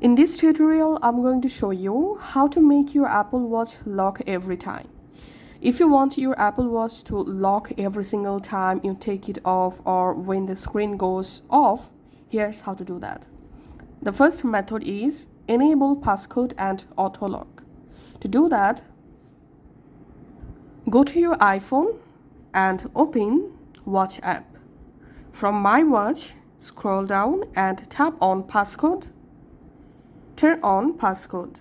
In this tutorial, I'm going to show you how to make your Apple Watch lock every time. If you want your Apple Watch to lock every single time you take it off or when the screen goes off, here's how to do that. The first method is enable passcode and auto lock. To do that, go to your iPhone and open Watch app. From My Watch, scroll down and tap on passcode. Turn on passcode.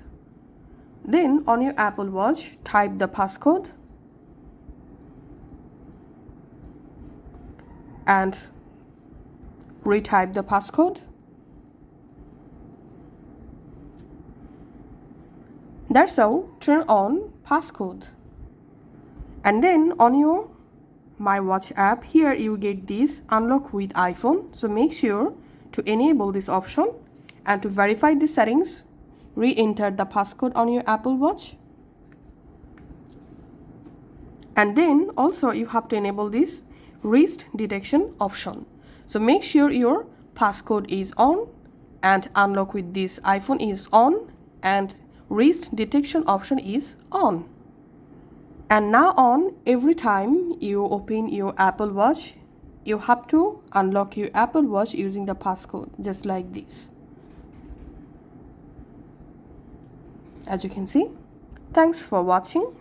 Then on your Apple Watch, type the passcode and retype the passcode. That's all. Turn on passcode. And then on your My Watch app, here you get this unlock with iPhone. So make sure to enable this option, and to verify the settings, re-enter the passcode on your Apple Watch. And then also you have to enable this wrist detection option. So make sure your passcode is on and unlock with this iPhone is on and wrist detection option is on. And now on, every time you open your Apple Watch, you have to unlock your Apple Watch using the passcode, just like this. As you can see. Thanks for watching.